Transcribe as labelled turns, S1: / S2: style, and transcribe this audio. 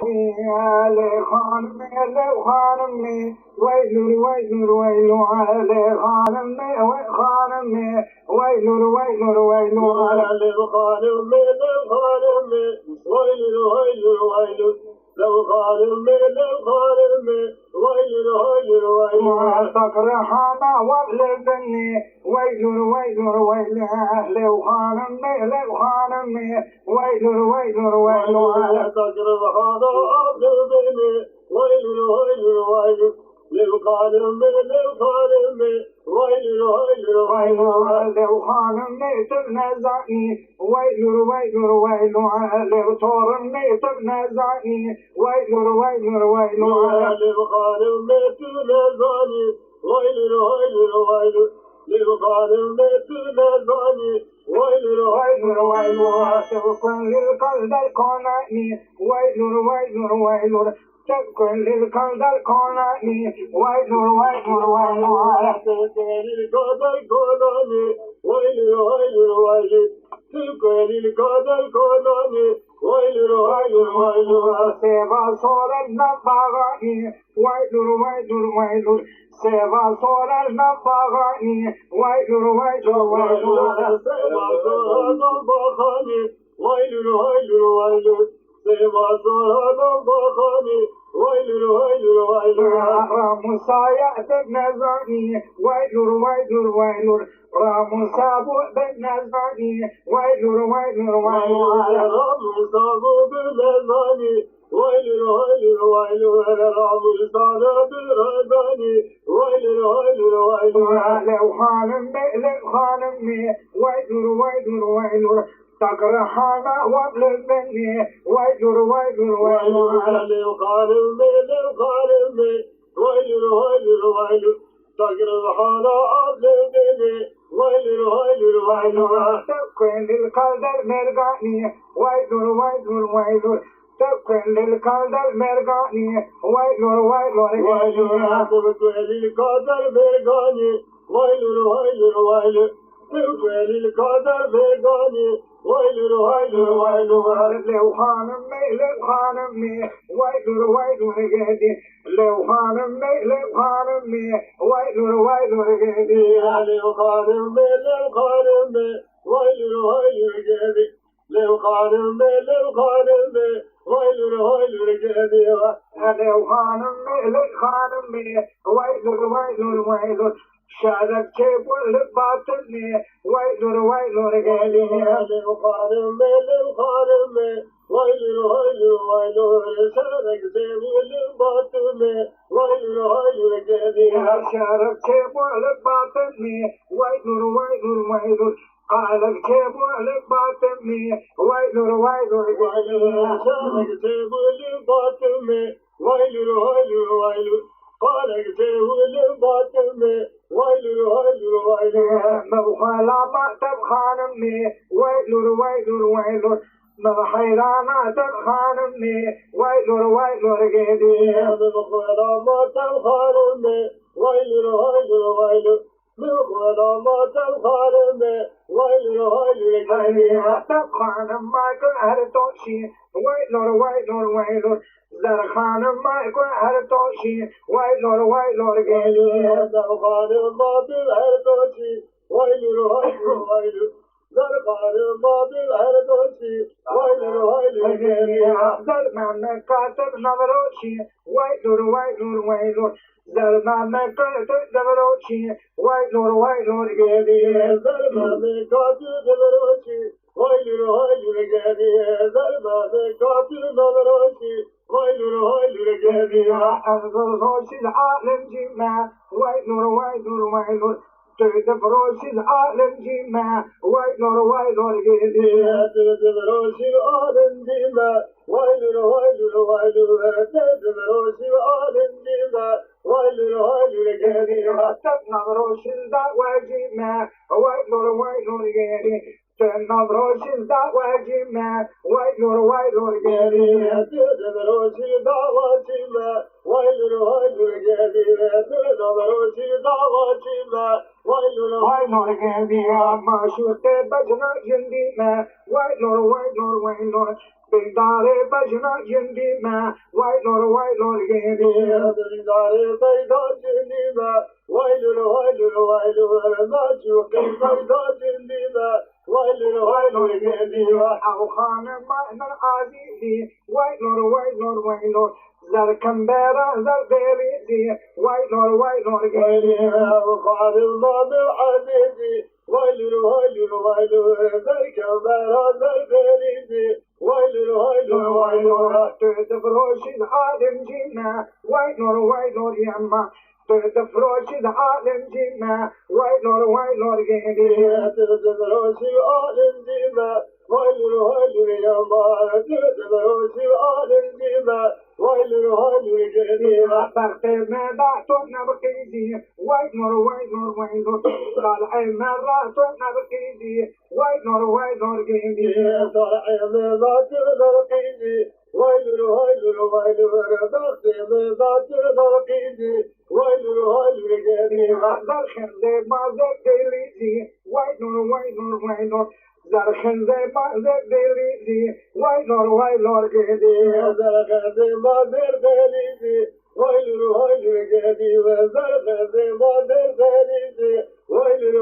S1: علي خانمي وخانمي ويل ويل ويل علي خانمي وخانمي ويل ويل ويل علي
S2: خانمي خانمي ويل ويل ويل لو خانمي ويل ويل ويل
S1: تقرحنا وابلبني ويل ويل ويل أهلي وخانمي وخانمي ويل ويل ويل
S2: تقرحنا وابلبني ويل ويل ويل للخانمي ويل ويل ويل
S1: وخانمي تبنزعني ويل ويل ويل أهلي وطورمي تبنزعني ويل ويل ويل
S2: للخانمي تبنزعني ويل ويل ويل للخانمي تبنزعني ويل ويل ويل
S1: وكل القلب القناني ويل ويل ويل كل القلب القناني ويل ويل ويل
S2: كل القلب القناني ويل ويل ويل كل القلب القناني ويل ويل ويل
S1: سيبا صور النبغاني ويل ويل ويل سيبا صور النبغاني ويل ويل ويل
S2: سيبا صور النبغاني ويل ويل ويل سيبا صور النبغاني ويل ويل ويل
S1: راموسايا بنزاني ويل ويل ويل راموسابو بنزاني ويل ويل ويل
S2: راموسابو بنزاني ويل ويل ويل راموسابو بنزاني ويل ويل ويل
S1: لو خانمي ويل ويل ويل تقرحنا وابلبني ويل ويل ويل
S2: للخانمي ويل ويل ويل تقرحنا وابلبني ويل ويل ويل
S1: كل القلب المرقاني ويل ويل ويل كل القلب المرقاني ويل ويل
S2: ويل كل القلب المرقاني ويل ويل ويل كل القلب المرقاني ويل ويل ويل
S1: لو خانمي ويل ويل رجالي لو خانمي ويل ويل رجالي
S2: لو خانمي ويل ويل رجالي لو خانمي ويل ويل رجالي
S1: لو خانمي ويل ويل شارك كيبل باطني ويل ويل رجالي
S2: لو خانمي ويل ويل ويل شارك كيبل باطني ويل ويل رجالي
S1: شارك كيبل باطني ويل ويل ويل قالك كيبل باطني ويل ويل رجالي
S2: شارك كيبل باطني ويل ويل ويل قالك كيبل باطني ويل ويل ويل
S1: مبخلا ما تبخانمي ويل ويل ويل مبحيرانا تبخانمي ويل ويل رجالي
S2: مبخلا ما تبخانمي ويل ويل ويل مبخلا ما تبخانمي ويل ويل رجالي
S1: تبخانم ما يكون هرتوشي ويل ويل ويل زرخانم ما يكون هرتوشي ويل ويل رجالي
S2: زرخانم ما بالهرتوشي ويل ويل ويل زرخانم ما بالهرتوشي ويل ويل رجالي
S1: زرمان كاتب نبروشي ويل ويل ويل زرمان كاتب نبروشي ويل ويل رجالي
S2: زرمان كاتب نبروشي ويل ويل رجالي زرمان كاتب نبروشي ويل ويل رجالي
S1: انظر روش العالم جمع ويل ويل ويل تكتب روش العالم جمع ويل ويل رجالي
S2: تكتب روش العالم جمع ويل ويل ويل تكتب روش العالم جمع ويل ويل رجالي
S1: تكتب روش الدعوة جمع ويل ويل رجالي تنظروش الدعوة جمع ويل ويل رجالي
S2: تنظروش الدعوة جمع Vaylur vaylur geldiğime Dağbaroşi dağbaşime Vaylur
S1: Vay nor geldiğime Maşukte bacına cindime Vay nor vay nor vay nor Beydare bacına cindime Vay nor geldiğime
S2: Dindare peyda cindime Vaylur vaylur vaylur Maşukte peyda cindime Vaylur geldiğime
S1: Avkhanım ma'nın azizi Vay nor Zarkambera zarberizi Vay nor geldiğime
S2: Avkhanım azizi Vaylur Zarkambera zarberizi Vaylur
S1: Döde froşiz alemcime Vay nor yamma Döde froşiz alemcime Vay nor geldiğime
S2: Döderoşi alemcime Vaylur yamma Döderoşi alemcime Vaylur geldiğime
S1: Bakteme dağıtına bakıydı Vay nor Dal'ayme dağıtına bakıydı Vay nor geldiğime
S2: Dal'ayme dağıtına bakıydı Vaylur Dağıtime dağıtına bakıydı Vaylur geldiğime
S1: Zarkende mazet delisi Vay nor Zarkende mazet delisi Vay nor geldiğime
S2: Zarkende mazet delisi Vaylur geldiğime Zarkende mazet delisi Vaylur